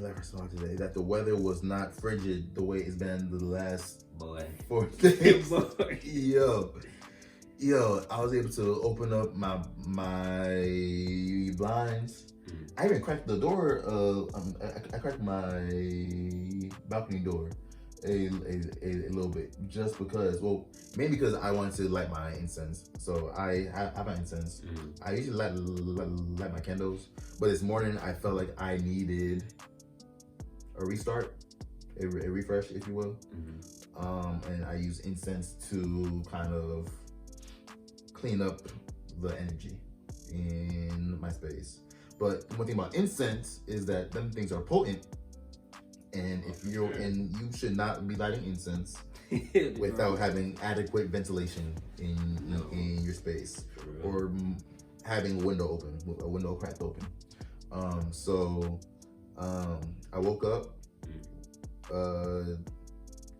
left our song today. That the weather was not frigid the way it's been the last 4 days. Yo, I was able to open up my blinds. I even cracked the door. I cracked my balcony door a little bit, just because. Well, mainly because I wanted to light my incense. So I have my incense. I usually light my candles, but this morning I felt like I needed a restart, a refresh, if you will. And I use incense to kind of clean up the energy in my space. But one thing about incense is that them things are potent, and if you're in, you should not be lighting incense without having adequate ventilation in your space, or having a window cracked open. I woke up,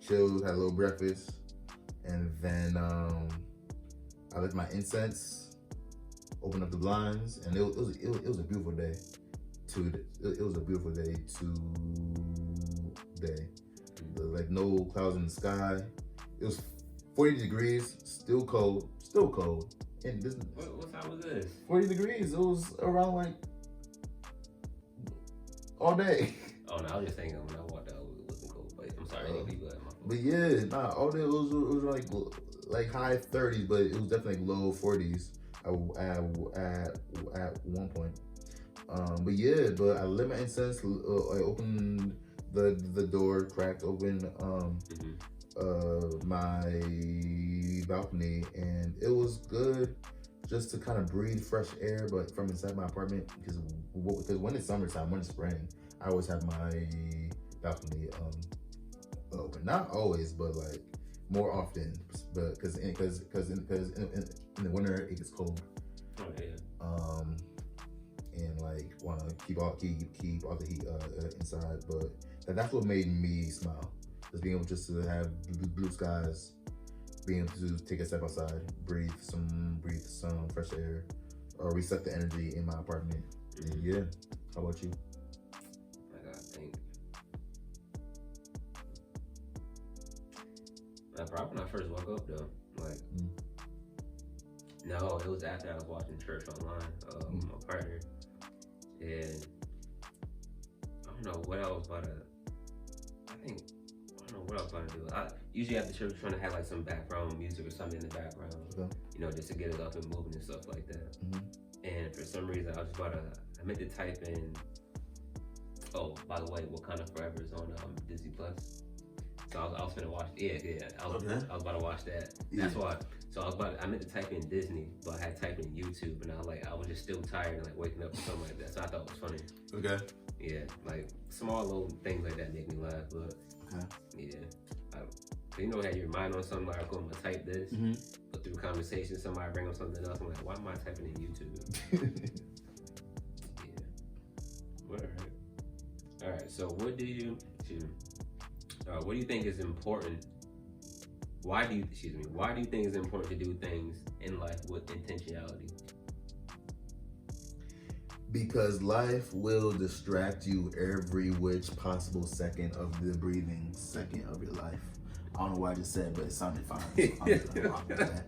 chilled, had a little breakfast, and then I lit my incense, opened up the blinds, and it was a beautiful day. It was a beautiful day today. Like no clouds in the sky. It was 40 degrees, still cold. And this, what time was this? 40 degrees. It was around like all day. Oh no, I was just thinking when I walked out, it wasn't cold. But I'm sorry, but yeah, all day it was like high 30s, but it was definitely low 40s at one point. But I lit my incense. I opened the door, cracked open my balcony, and it was good just to kind of breathe fresh air, but from inside my apartment, because when it's summertime, when it's spring, I always have my balcony open. Not always, but like more often, but because in the winter it gets cold. Oh yeah. And like want to keep all the heat inside, but that's what made me smile. Just being able just to have blue skies, being able to take a step outside, breathe some fresh air, or reset the energy in my apartment. And yeah. How about you? I gotta think. Probably when I first woke up though, like. No, it was after I was watching church online, my partner, and I don't know what I was about to do. I usually after church trying to have like some background music or something in the background, just to get it up and moving and stuff like that. And for some reason, I meant to type in, oh, by the way, Wakanda Forever is on Disney Plus. So I was gonna watch, I was about to watch that. That's why. So I meant to type in Disney, but I had typed in YouTube, and I was just still tired and like waking up or something like that. So I thought it was funny. Okay. Yeah, like small little things like that make me laugh, but you know, had your mind on something like, I'm gonna type this, but through conversation, somebody bring up something else. I'm like, why am I typing in YouTube? All right. So what do you think is important? Why do you think it's important to do things in life with intentionality? Because life will distract you every which possible second of the breathing second of your life. I don't know what I just said, but it sounded fine. So I'm gonna rock with that.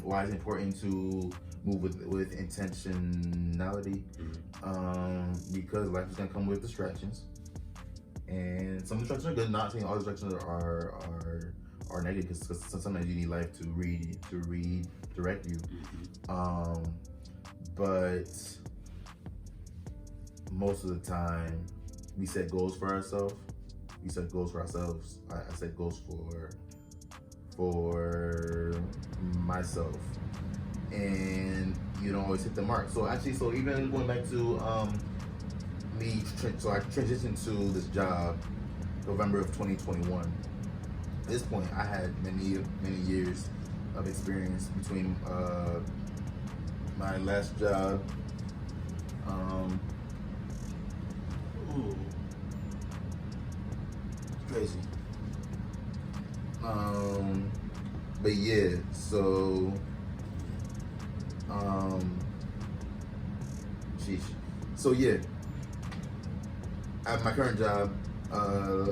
Why it's important to move with intentionality? Because life is gonna come with distractions. And some distractions are good. Not saying all distractions are negative, because sometimes you need life to redirect you. But most of the time, we set goals for ourselves. I set goals for myself, and you don't always hit the mark. So even going back to I transitioned to this job November of 2021. At this point, I had many years of experience between my last job. Crazy. But yeah, so sheesh. So yeah, at my current job,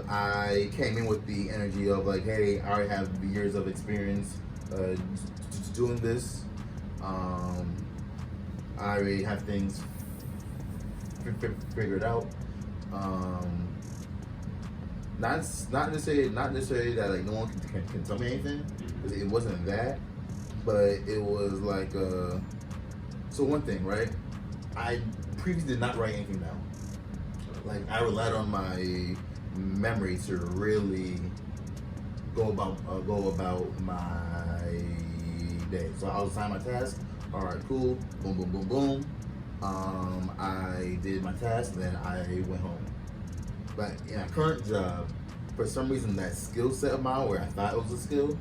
I came in with the energy of like, hey, I already have years of experience doing this. I already have things figured out. Not necessarily that like no one can tell me anything. It wasn't that, but it was like so one thing, right? I previously did not write anything down. Like I relied on my memory to really go about my day. So I was assigning my task. All right, cool. Boom, boom, boom, boom. I did my task, then I went home. But in my current job, for some reason, that skill set of mine, where I thought it was a skill,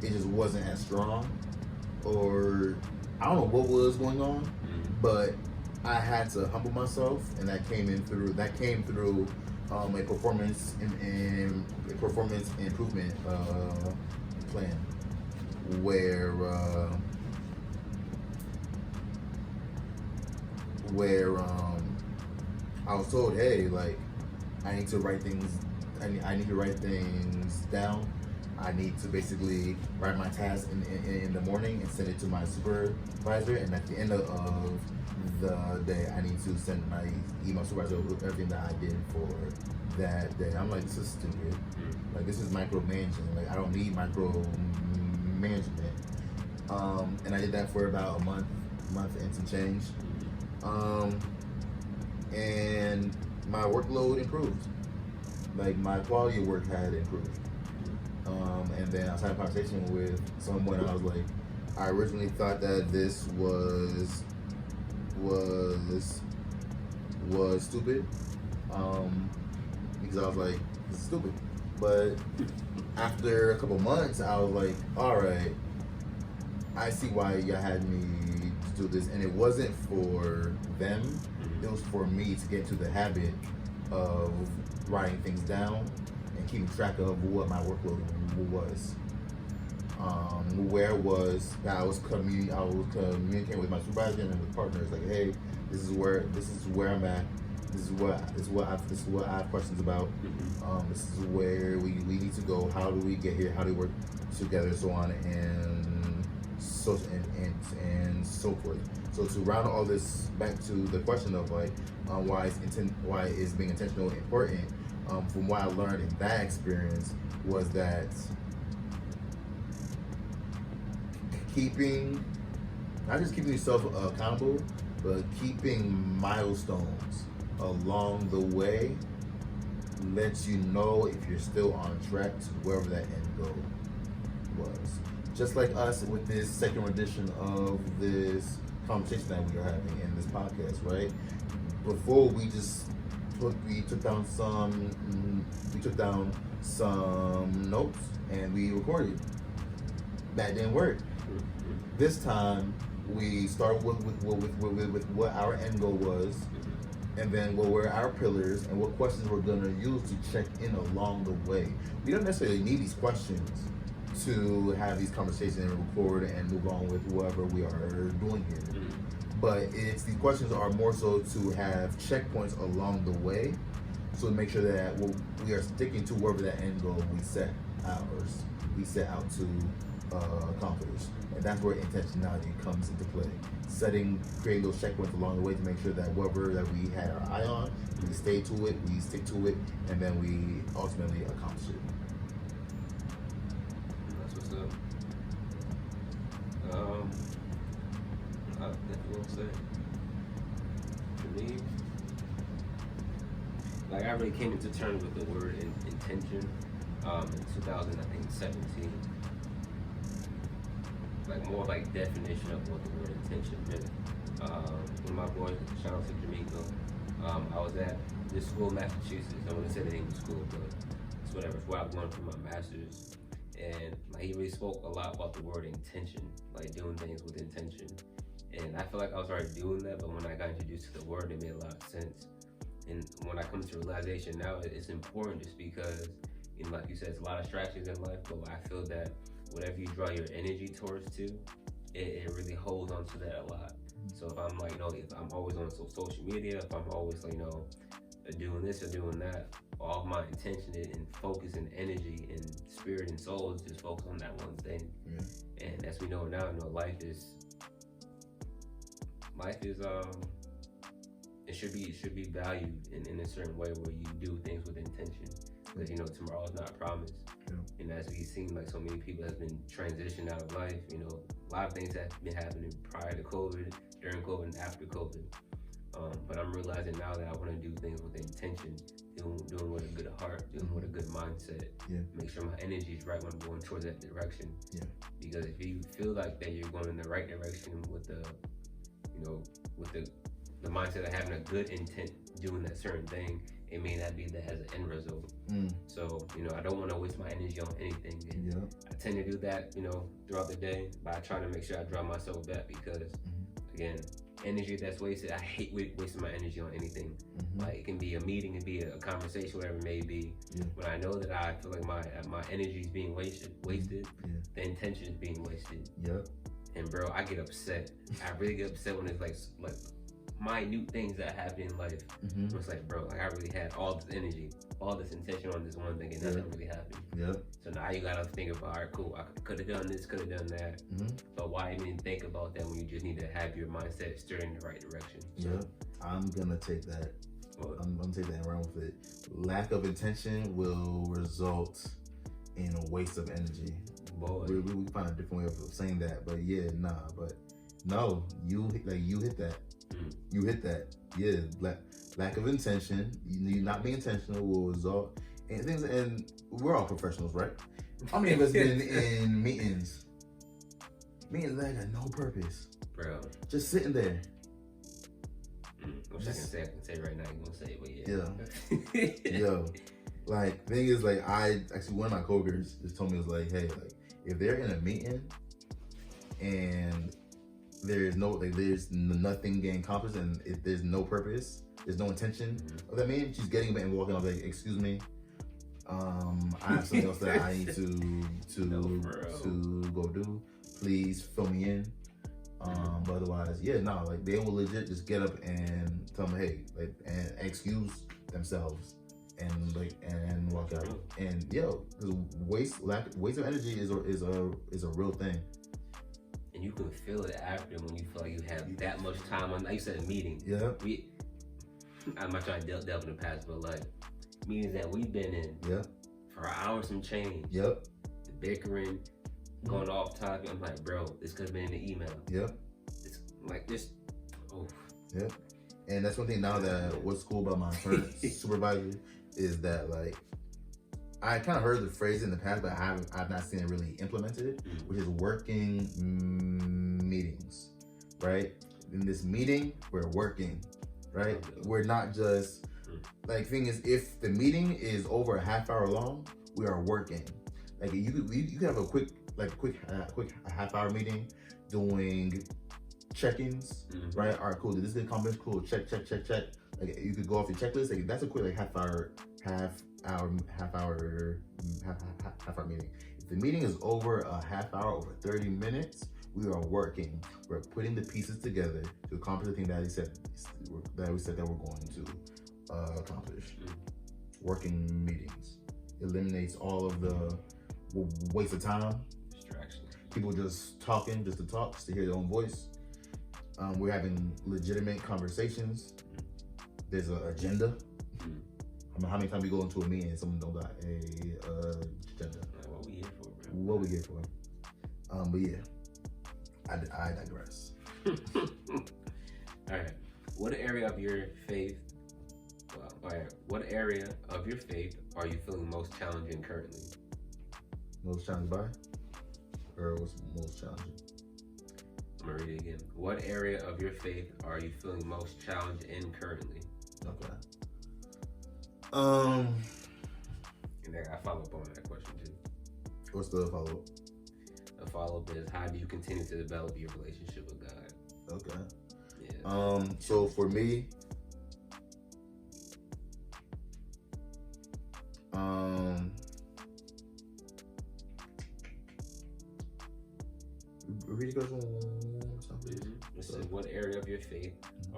it just wasn't as strong, or I don't know what was going on, but I had to humble myself, and that came through a performance improvement plan, where I was told, hey, like I need to write things. I need to write things down. I need to basically write my task in the morning and send it to my supervisor. And at the end of the day, I need to send my email supervisor with everything that I did for that day. I'm like, this is stupid. Like this is micromanaging. Like I don't need micromanagement. And I did that for about a month and some change. And my workload improved. Like my quality of work had improved. And then I was having a conversation with someone, and I was like, I originally thought that this was stupid. Because I was like, this is stupid. But after a couple months, I was like, all right, I see why y'all had me to do this, and it wasn't for them. It was for me to get into the habit of writing things down and keeping track of what my workload was. Where was that I was communicating with my supervisor and with partners, like, hey, this is where I'm at. This is what I have questions about. This is where we need to go. How do we get here? How do we work together? So on and so forth. So to round all this back to the question of like why is being intentional important? From what I learned in that experience was that not just keeping yourself accountable, but keeping milestones along the way lets you know if you're still on track to wherever that end goal was. Just like us with this second edition of this conversation that we are having in this podcast, right? Before we took down some notes and we recorded. That didn't work. This time we started with what our end goal was, and then what were our pillars and what questions we're gonna use to check in along the way. We don't necessarily need these questions to have these conversations and record and move on with whatever we are doing here. But these questions are more so to have checkpoints along the way, so to make sure that we are sticking to wherever that end goal we set out to accomplish. And that's where intentionality comes into play. Creating those checkpoints along the way to make sure that whatever that we had our eye on, we stay to it, we stick to it, and then we ultimately accomplish it. That's what's up. I definitely will say, for me, like I really came into terms with the word intention in 2017. Like more like definition of what the word intention meant. One of my boys, shout out to Jamaica, I was at this school in Massachusetts. I wouldn't say the name of the school, but it's whatever. It's where I was going for my master's. And like, he really spoke a lot about the word intention, like doing things with intention. And I feel like I was already doing that, but when I got introduced to the word, it made a lot of sense. And when I come to realization now, it's important just because, you know, like you said, it's a lot of distractions in life, but I feel that whatever you draw your energy towards it really holds on to that a lot. So if I'm like, if I'm always on social media, if I'm always like, doing this or doing that, all my intention and focus and energy and spirit and soul is just focused on that one thing. Yeah. And as we know now, life is it should be valued in a certain way where you do things with intention, because tomorrow is not promised. Yeah. And as we've seen, like so many people have been transitioned out of life, a lot of things have been happening prior to COVID, during COVID, and after COVID. But I'm realizing now that I want to do things with intention, doing with a good heart, doing with a good mindset. Yeah. Make sure my energy is right when I'm going towards that direction. Yeah. Because if you feel like that you're going in the right direction with the mindset of having a good intent, doing that certain thing, it may not be that as an end result. So, I don't want to waste my energy on anything. And I tend to do that, throughout the day by trying to make sure I draw myself back, because again, energy that's wasted, I hate wasting my energy on anything. Like it can be a meeting, it can be a conversation, whatever it may be. When I know that I feel like my energy is being wasted, the intention is being wasted. And bro, I get upset. I really get upset when it's like minute things that happen in life. It's like, bro, like I really had all this energy, all this intention on this one thing, and nothing really happened. So now you gotta think about, all right, cool, I could have done this, could have done that. But why even think about that when you just need to have your mindset steered in the right direction? I'm gonna take that. I'm gonna take that and run with it. Lack of intention will result in a waste of energy. Boy, we find a different way of saying that, but no, you hit that. You hit that. Yeah, lack of intention, you not being intentional will result in things. And we're all professionals, right? How many of us been in meetings that got no purpose, bro? Just sitting there. Which I can say right now. You gonna say it, but yeah. Yo, like thing is, like one of my coworkers just told me, was like, hey, like if they're in a meeting and there's nothing getting accomplished, and if there's no purpose, there's no intention of that meeting, she's getting up and walking off like, excuse me, I have something else that I need to go do. Please fill me in. But otherwise, like they will legit just get up and tell me, hey, like, and excuse themselves and walk out. And waste of energy is a real thing. And you can feel it after, when you feel like you have that much time on, like you said, a meeting. I'm not trying to delve in the past, but like meetings that we've been in for hours and change. The bickering, going off topic. I'm like, bro, this could have been in the email. It's like this. And that's one thing now that what's cool about my current supervisor is that, like, I kind of heard the phrase in the past, but I've not seen it really implemented, which is working meetings, right? In this meeting, we're working, right? We're not just, like, thing is, if the meeting is over a half hour long, we are working. Like, you could have a quick half hour meeting doing check-ins, right? All right, cool. Did this get accomplished? Cool. Check. Like, you could go off your checklist. Like, that's a quick, like, half hour meeting. If the meeting is over a half hour, over 30 minutes, we are working. We're putting the pieces together to accomplish the thing that we said that we're going to accomplish. Working meetings eliminates all of the waste of time, distraction, people just talking just to talk, just to hear their own voice. We're having legitimate conversations. There's an agenda. How many times we go into a meeting and someone don't got a agenda? What we here for, bro? What we here for? But yeah, I digress. All right. What area of your faith? What area of your faith are you feeling most challenging currently? Most challenged by, or what's most challenging? I'm gonna read it again. What area of your faith are you feeling most challenged in currently? Okay. And then I follow up on that question too. What's the follow-up? The follow-up is, how do you continue to develop your relationship with God? Okay. Yeah. So for me, read the question. What area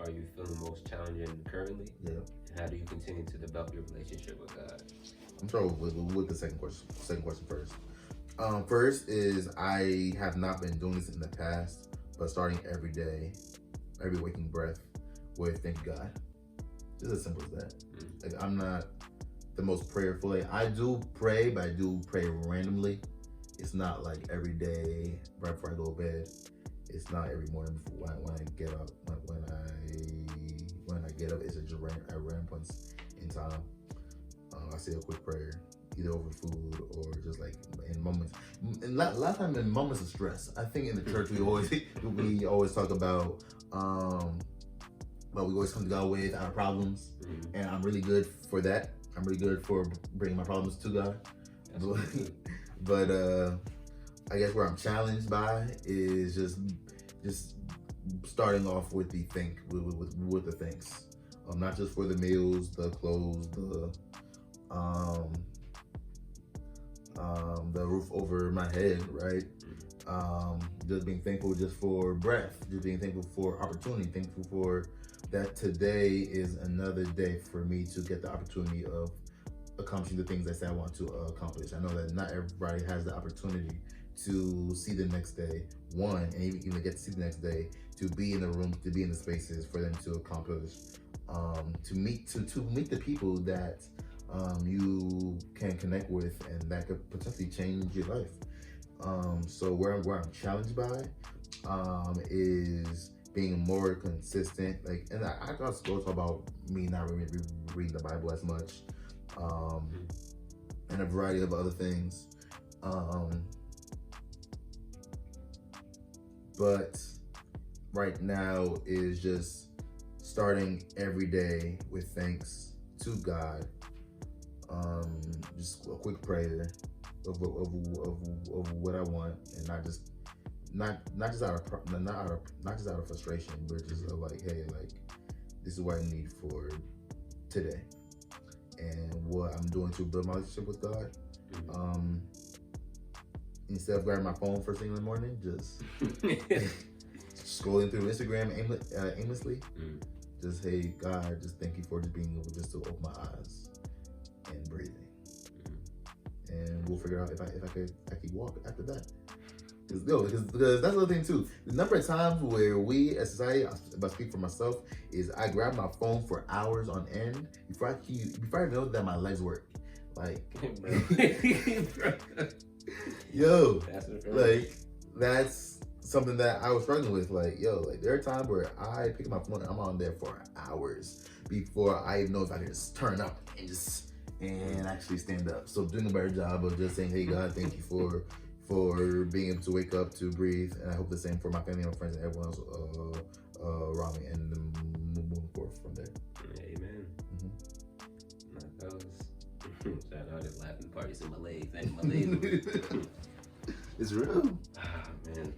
are you feeling most challenging currently? Yeah. And how do you continue to develop your relationship with God? I'm starting with the second question. Second question first. First is I have not been doing this in the past, but starting every day, every waking breath, with thank God. Just as simple as that. Like, I'm not the most prayerful. Like, I do pray, but I do pray randomly. It's not like every day right before I go to bed. It's not every morning before when I get up. When I get up, it's just at random points in time. I say a quick prayer, either over food or just like in moments. And a lot of time in moments of stress. I think in the church we always talk about but we always come to God with our problems, and I'm really good for that. I'm really good for bringing my problems to God. But I guess where I'm challenged by is just starting off with the with the thanks. Not just for the meals, the clothes, the roof over my head, right? Just being thankful just for breath, just being thankful for opportunity, thankful for that today is another day for me to get the opportunity of accomplishing the things I say I want to accomplish. I know that not everybody has the opportunity to see the next day, and even get to see the next day, to be in the room, to be in the spaces for them to accomplish, to meet the people that you can connect with and that could potentially change your life. So where I'm challenged by is being more consistent. Like, and I also talk about me not really reading the Bible as much, and a variety of other things. But right now is just starting every day with thanks to God. Just a quick prayer of what I want, and not just out of frustration, but just like, hey, like, this is what I need for today, and what I'm doing to build my relationship with God. Instead of grabbing my phone first thing in the morning, just scrolling through Instagram aimlessly. Just, hey, God, just thank you for just being able just to open my eyes and breathing. And we'll figure out if I could walk after that. Because that's the other thing too. The number of times where we as society, if I speak for myself, is I grab my phone for hours on end before I know that my legs work. Like, yo, that's something that I was struggling with. Like, there are times where I pick up my phone and I'm on there for hours before I even know if I can just turn up and actually stand up. So doing a better job of just saying, hey, God, thank you for being able to wake up, to breathe, and I hope the same for my family, my friends, and everyone else around me, and then moving forward from there. Amen. Shout out to laughing parties in my legs. And my legs. It's real. Man.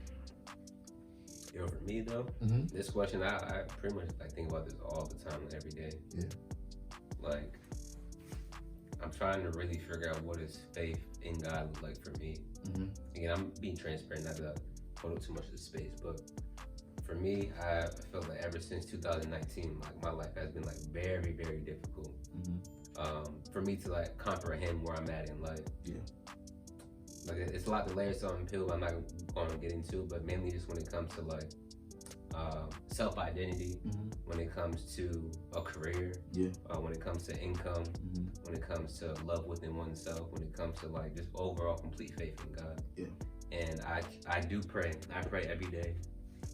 Yo, for me though, this question, I pretty much think about this all the time, every day. Yeah. Like, I'm trying to really figure out what is faith in God look like for me. Again, I'm being transparent, not to hold up too much of the space, but for me, I feel like ever since 2019, like, my life has been like very, very difficult. For me to like comprehend where I'm at in life. Yeah. Like, it's a lot to layer something pill I'm not going to get into, but mainly just when it comes to like self-identity, when it comes to a career, when it comes to income, when it comes to love within oneself, when it comes to like just overall complete faith in God. And I do pray. I pray every day.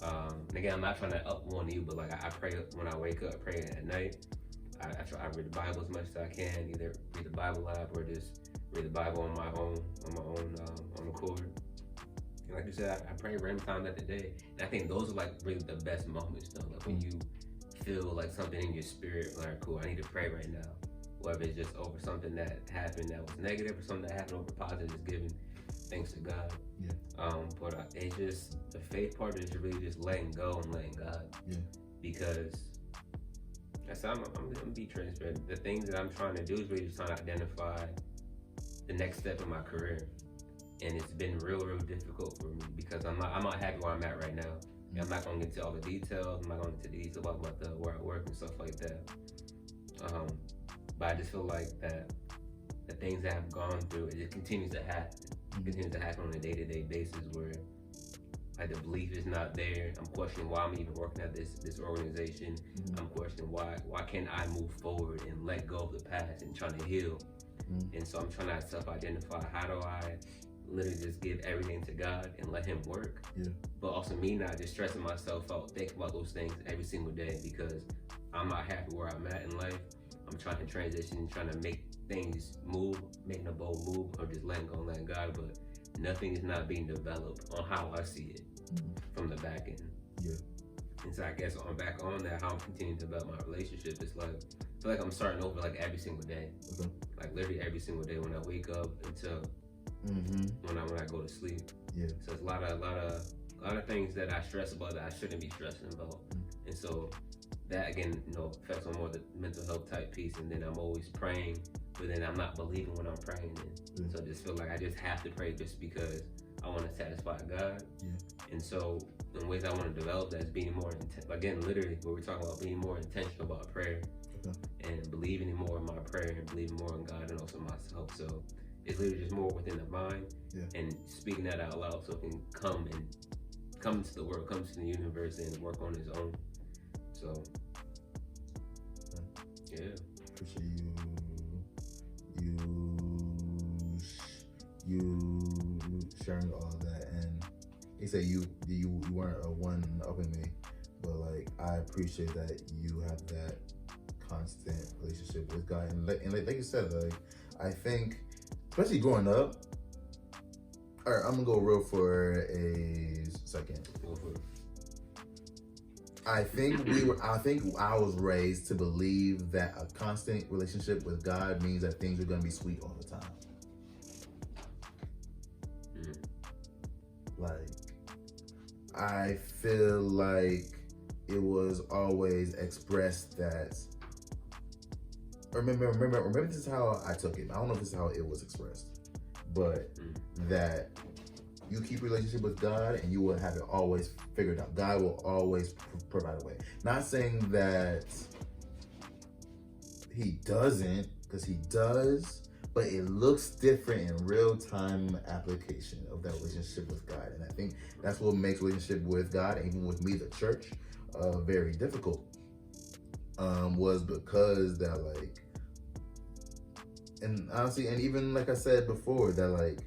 And again, I'm not trying to up one you, but like, I pray when I wake up, I pray at night. I read the Bible as much as I can, either read the Bible app or just read the Bible on my own accord. And like you said, I pray random times at the day. And I think those are like really the best moments though. Like when you feel like something in your spirit, like, cool, I need to pray right now. Whether it's just over something that happened that was negative or something that happened over positive, just giving thanks to God. But it's just, the faith part is really just letting go and letting God. Because I'm gonna be transparent. The things that I'm trying to do is really just trying to identify the next step in my career. And it's been real difficult for me because I'm not happy where I'm at right now. I'm not gonna get into all the details. I'm not gonna get into the details about where I work and stuff like that. But I just feel like that the things that I've gone through, it just continues to happen. It continues to happen on a day-to-day basis where like the belief is not there. I'm questioning why I'm even working at this organization. I'm questioning why can't I move forward and let go of the past and trying to heal. And so I'm trying to self-identify, how do I literally just give everything to God and let him work. But also me not just stressing myself out, thinking about those things every single day, because I'm not happy where I'm at in life. I'm trying to transition, trying to make things move, making a bold move, or just letting go and letting God, but nothing is not being developed on how I see it from the back end. And so I guess on back on that, how I'm continuing to develop my relationship, it's like, I feel like I'm starting over like every single day. Like literally every single day when I wake up until when I go to sleep. So it's a lot of things that I stress about that I shouldn't be stressing about. And so that again, affects on more the mental health type piece. And then I'm always praying, but then I'm not believing when I'm praying. So I just feel like I just have to pray just because I want to satisfy God. And so in ways I want to develop, that's being more again, literally what we're talking about, being more intentional about prayer and believing more in my prayer and believing more in God and also myself. So it's literally just more within the mind and speaking that out loud so it can come into the world, come to the universe and work on its own. So appreciate you sharing all of that. And he said you weren't a one upping me, but like I appreciate that you have that constant relationship with God. And like you said, like I think especially growing up. All right, I'm gonna go real for a second. I think I was raised to believe that a constant relationship with God means that things are gonna be sweet all the time. Like, I feel like it was always expressed that. Remember, this is how I took it. I don't know if this is how it was expressed, but that you keep a relationship with God and you will have it always figured out. God will always provide a way. Not saying that he doesn't, because he does, but it looks different in real-time application of that relationship with God. And I think that's what makes relationship with God, and even with me, the church, very difficult. Was because that like, and honestly, and even like I said before, that like,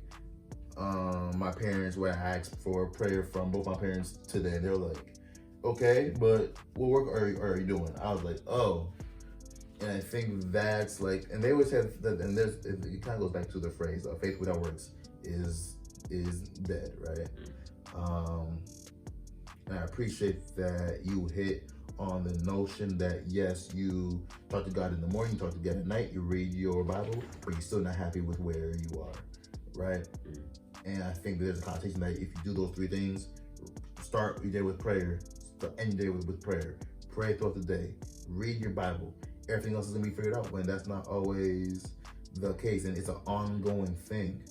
my parents, where I asked for prayer from both my parents today, they were like, okay, but what work are you doing? I was like, oh. And I think that's like, and they always have that, and it kind of goes back to the phrase, faith without works is dead, right? And I appreciate that you hit on the notion that yes, you talk to God in the morning, you talk to God at night, you read your Bible, but you're still not happy with where you are, right? And I think there's a connotation that if you do those three things, start your day with prayer, end your day with prayer, pray throughout the day, read your Bible, everything else is gonna be figured out, when that's not always the case, and it's an ongoing thing,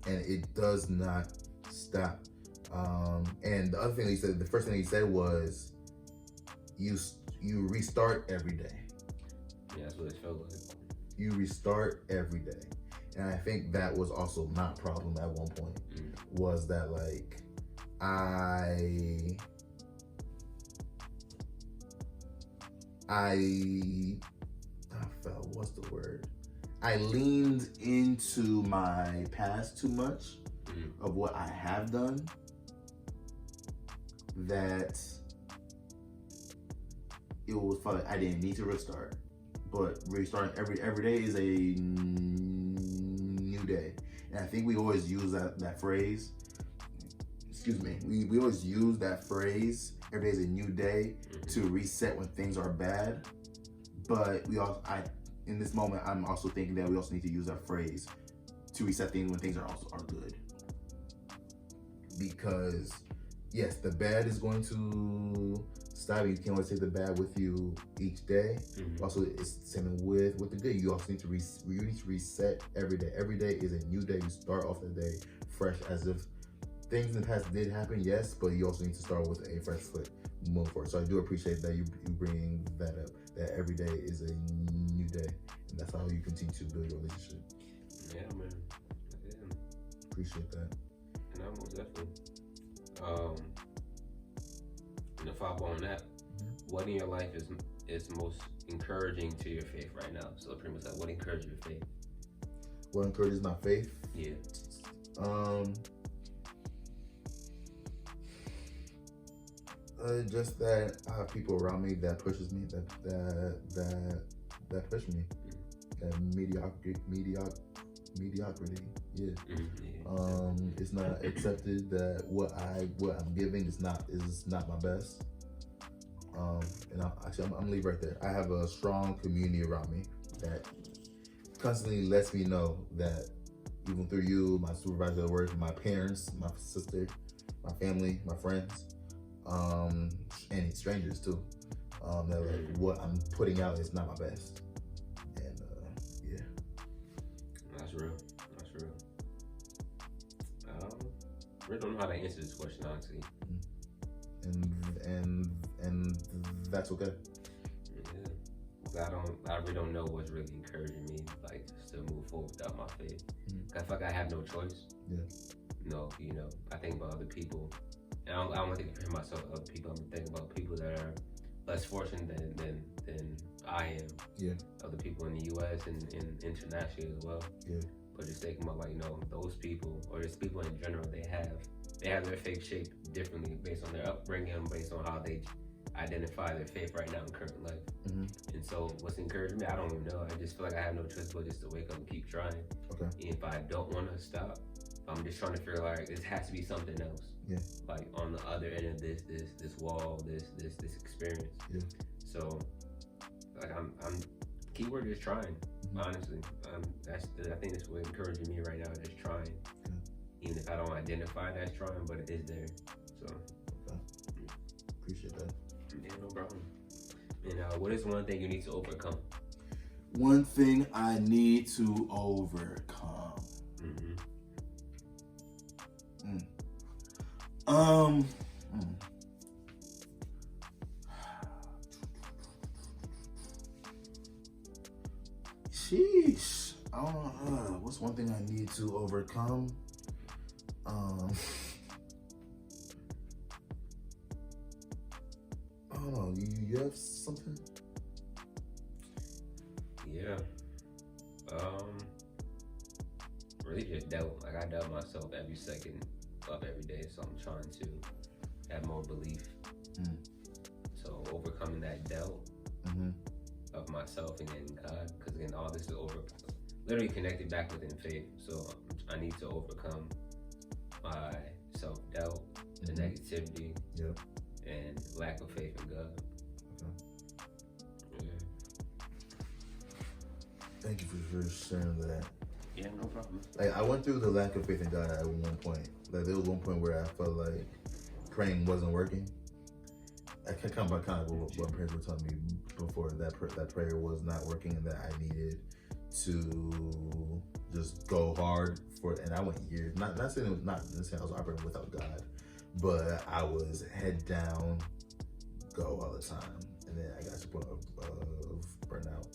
and it does not stop. And the other thing he said, the first thing he said was, you restart every day. Yeah, that's what it felt like. You restart every day. And I think that was also my problem at one point, was that like, I felt, what's the word? I leaned into my past too much of what I have done, that it was fun. I didn't need to restart, but restarting every day is a new day. And I think we always use that phrase. Excuse me. We always use that phrase. Every day is a new day to reset when things are bad. But in this moment, I'm also thinking that we also need to use that phrase to reset things when things are good. Because yes, the bad is going to stop. You can't always take the bad with you each day. Also, it's the same with the good. You also need to reset every day. Every day is a new day. You start off the day fresh, as if things in the past did happen, yes, but you also need to start with a fresh foot moving forward. So I do appreciate that you bring that up. That every day is a new day, and that's how you continue to build your relationship. Yeah, man. Yeah. Appreciate that. And I most definitely. And to follow on that, what in your life is most encouraging to your faith right now? So pretty much like, what encourages your faith? What encourages my faith? Yeah. Just that I have people around me that pushes me, that push me, that mediocrity. Yeah. It's not accepted that what I'm giving is not my best. And I'm gonna leave right there. I have a strong community around me that constantly lets me know that even through you, my supervisor at work, my parents, my sister, my family, my friends, and strangers too, that like what I'm putting out is not my best. And yeah. That's real. I really don't know how to answer this question, honestly. And that's okay. Yeah. I really don't know what's really encouraging me, like, just to move forward without my faith. I feel like I have no choice. Yeah. No, I think about other people. And I don't think of myself, other people. I'm thinking about people that are less fortunate than I am. Yeah. Other people in the U.S. and internationally as well. Yeah. But just thinking about, like, those people, or just people in general, they have their faith shaped differently based on their upbringing, based on how they identify their faith right now in current life. And so what's encouraging me, I don't even know. I just feel like I have no choice but just to wake up and keep trying. Okay. And if I don't want to stop, I'm just trying to figure out, like, this has to be something else. Yeah. Like on the other end of this wall, this experience. Yeah. So like I'm keyword is trying. Honestly, I think that's what encouraging me right now, is trying. Even if I don't identify that as trying, but it is there. So appreciate that. Yeah, no problem. And what is one thing you need to overcome? One thing I need to overcome. Sheesh. What's one thing I need to overcome? I don't know. You have something? Yeah. Really just doubt. Like, I doubt myself every second of every day, so I'm trying to have more belief. So overcoming that doubt of myself and in God, because again, all this is literally connected back within faith. So I need to overcome my self-doubt, the negativity, and lack of faith in God. Thank you for sharing that. Yeah, no problem. Like, I went through the lack of faith in God at one point. Like, there was one point where I felt like praying wasn't working. I kind of what my parents were telling me before, that prayer was not working, and that I needed to just go hard for it. And I went years, not saying it was not necessarily I was operating without God, but I was head down, go all the time, and then I got to the point of burnout.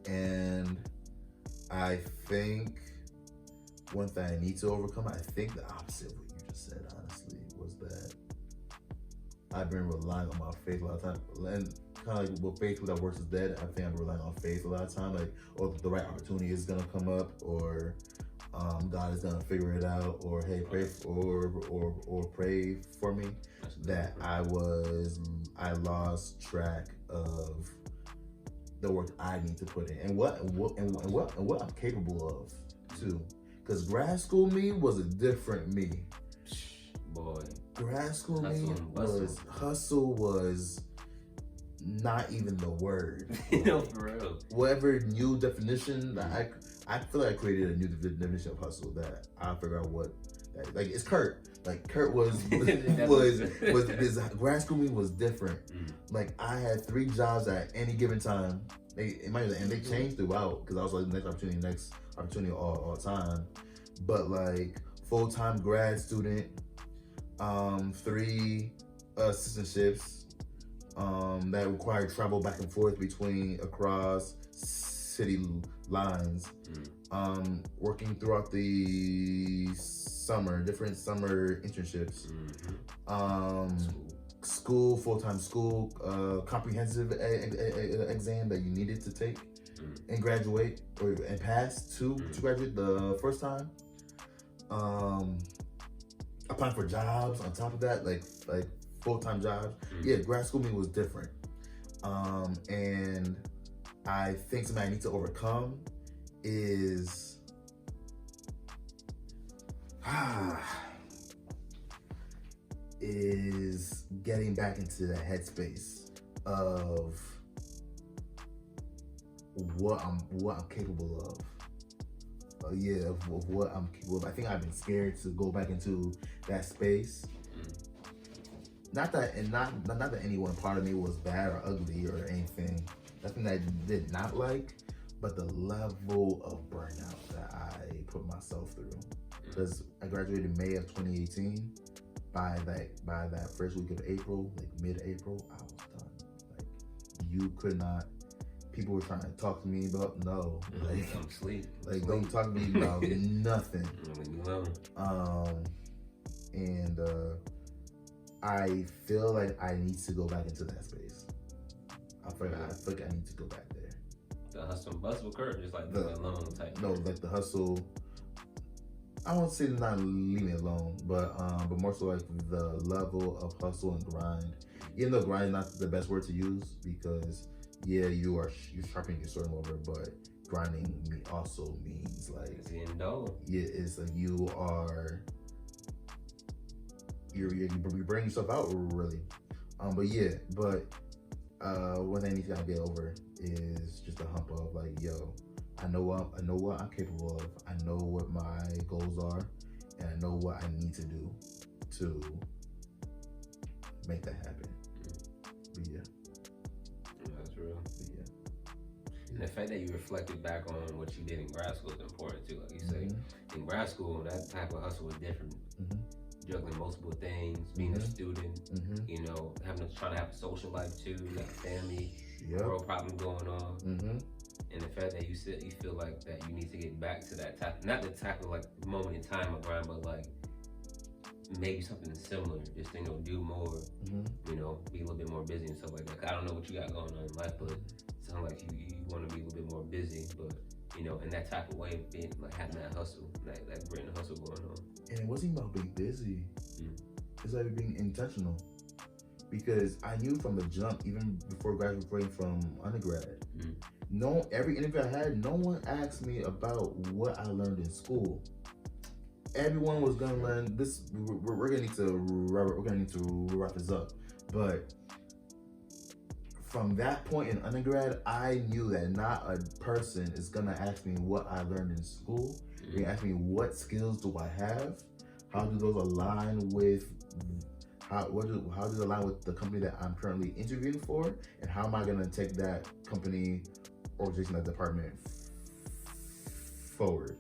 And I think one thing I need to overcome, I think the opposite of what you just said, honestly, was that I've been relying on my faith a lot of time. And kind of like with faith without works is dead, I think I've been relying on faith a lot of time. Like, or the right opportunity is gonna come up, or God is gonna figure it out, or hey, pray or pray for me. That I lost track of the work I need to put in, and what I'm capable of too. Because grad school me was a different me. Boy, grad school me was hustle was not even the word. For real. Whatever new definition, I feel like I created a new definition of hustle that I figure out what. Like, it's Kurt. Like, Kurt was his grad school me was different. Like, I had 3 jobs at any given time. They changed throughout, because I was like next opportunity all the time. but like full-time grad student, 3 assistantships that require travel back and forth across city lines, working throughout the summer, different summer internships, school, full-time school, comprehensive exam that you needed to take and graduate and pass to graduate the first time. Applying for jobs on top of that, like full-time jobs. Yeah, grad school me was different. And I think something I need to overcome is getting back into the headspace of what I'm capable of. Of what I'm capable of. I think I've been scared to go back into that space. Not that any one part of me was bad or ugly or anything. Nothing that I did not like, but the level of burnout that I put myself through. Because I graduated May of 2018. By that first week of April, like mid-April, I was done. Like, you could not. People were trying to talk to me about I'm asleep. Like, don't talk to me about nothing. And I feel like I need to go back into that space. I feel like I need to go back there. The hustle and bustle curve, just like the alone type. No, like the hustle. I won't say not leave me alone, but more so like the level of hustle and grind. Even though grind is not the best word to use, because you're sharpening your sword over, but grinding also means like it's the end goal. Yeah, it's like you're burning yourself out really. One thing I need to get over is just a hump of like, yo, I know what I'm capable of. I know what my goals are, and I know what I need to do to make that happen. But yeah. That's real. But yeah. And the fact that you reflected back on what you did in grad school is important too. Like you say, in grad school, that type of hustle was different. Juggling multiple things, being a student, you know, trying to have a social life too, like family, world problem going on. And the fact that you feel like that you need to get back to that type, not the type of like moment in time of grind, but like maybe something similar, just, you know, do more, you know, be a little bit more busy and stuff like that. I don't know what you got going on in life, but it sounds like you want to be a little bit more busy, but, you know, in that type of way of being, like having that hustle, that grit and hustle going on. And it wasn't about being busy. It's like being intentional. Because I knew from the jump, even before graduating from undergrad, every interview I had, no one asked me about what I learned in school. Everyone was gonna learn this. We're gonna need to wrap this up. But from that point in undergrad, I knew that not a person is gonna ask me what I learned in school. They're gonna ask me what skills do I have, how do those align with how does it align with the company that I'm currently interviewing for, and how am I gonna take that company, organization, that department forward?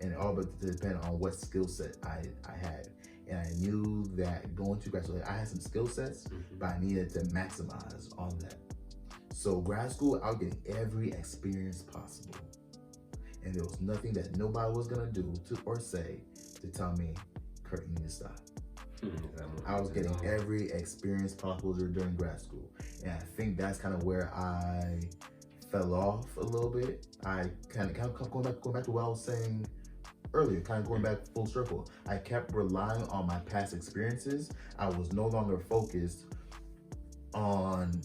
And it all but depend on what skill set I had. And I knew that going to grad school, I had some skill sets, but I needed to maximize on that. So grad school, I was getting every experience possible. And there was nothing that nobody was gonna do or say to tell me, Kurt, you need to stop. I was getting every experience possible during grad school. And I think that's kind of where I fell off a little bit. I kind of going back to what I was saying earlier, kind of going back full circle. I kept relying on my past experiences. I was no longer focused on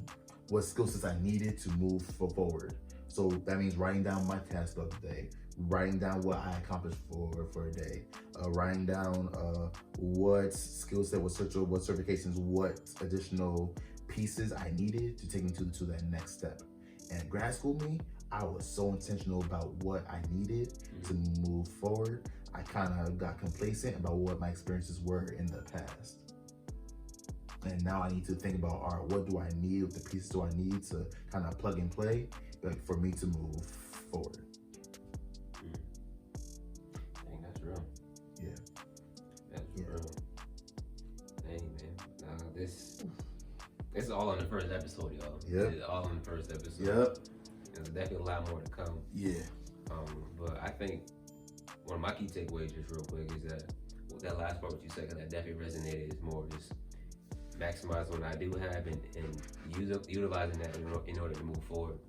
what skill sets I needed to move forward. So that means writing down my tasks of the day, writing down what I accomplished for a day, writing down what skill set, what certifications, what additional pieces I needed to take me to that next step. And grad school me, I was so intentional about what I needed to move forward. I kind of got complacent about what my experiences were in the past. And now I need to think about, all right, what do I need? What the pieces do I need to kind of plug and play for me to move forward? I think that's It's all on the first episode, y'all. Yep. It's all on the first episode. Yep. There's definitely a lot more to come. Yeah. But I think one of my key takeaways, just real quick, is that that last part what you said, because that definitely resonated, is more just maximizing what I do have and utilizing that in order to move forward.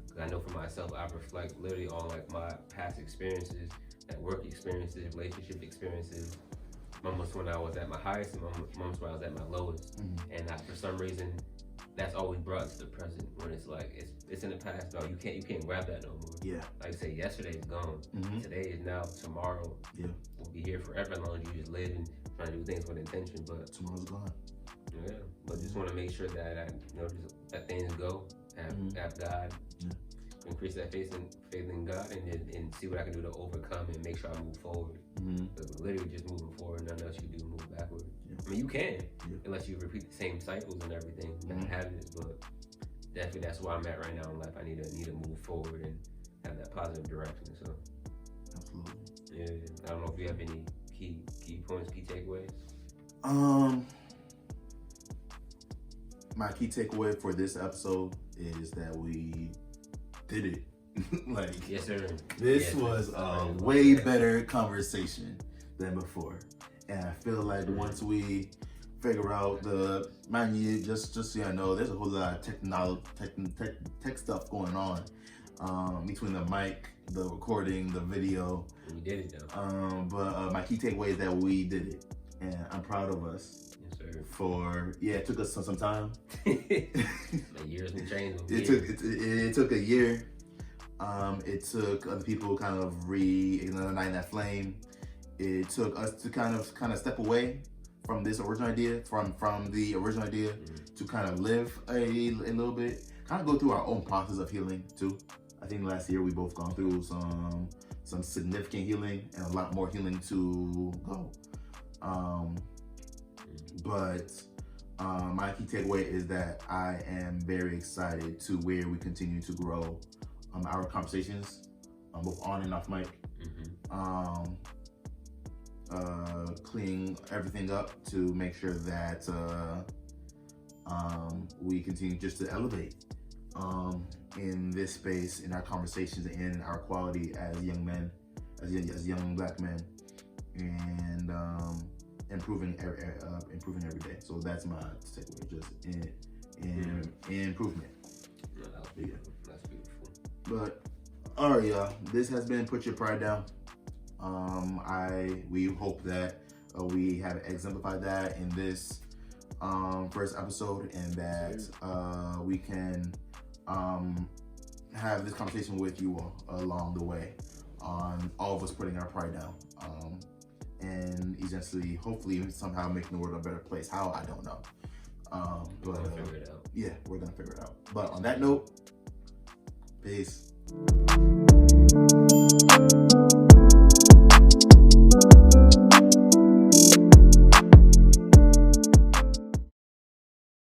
Because I know for myself, I reflect literally on like my past experiences, like work experiences, relationship experiences, moments when I was at my highest and moments when I was at my lowest. And for some reason, that's always brought to the present, when it's like it's in the past. No, you can't grab that no more. Yeah. Like I say, yesterday is gone. Today is now. Tomorrow will be here forever, as long as you just live and trying to do things with intention. But tomorrow's gone. Yeah. But just want to make sure that I just let things go. Have God. Increase that faith in God, and see what I can do to overcome and make sure I move forward. Because literally just moving forward, nothing else you do move backward. I mean, you can, unless you repeat the same cycles and everything, bad habits. But definitely, that's where I'm at right now in life. I need to move forward and have that positive direction. So, absolutely. Yeah. I don't know if you have any key points, key takeaways. My key takeaway for this episode is that we did it. Like, yes, sir. This was a way better conversation than before, and I feel like once we figure out mind you, just so you know, there's a whole lot of tech stuff going on between the mic, the recording, the video. We did it though. But my key takeaway is that we did it, and I'm proud of us. It took us some time. Years and change. It took a year. It took other people kind of reigniting that flame. It took us to kind of step away from this original idea, from the original idea, to kind of live a little bit, kind of go through our own process of healing too. I think last year we both gone through some significant healing and a lot more healing to go. But my key takeaway is that I am very excited to where we continue to grow our conversations, both on and off mic. Cleaning everything up to make sure that we continue just to elevate in this space, in our conversations, in our quality as young men, as young Black men, and improving every day. So that's my takeaway, just in improvement. That's beautiful. But all right, y'all, this has been Put Your Pride Down. We hope that we have exemplified that in this first episode, and that we can have this conversation with you all along the way on all of us putting our pride down, and essentially, hopefully, somehow making the world a better place. How, I don't know. We're gonna figure it out. Yeah, we're gonna figure it out. But on that note, peace.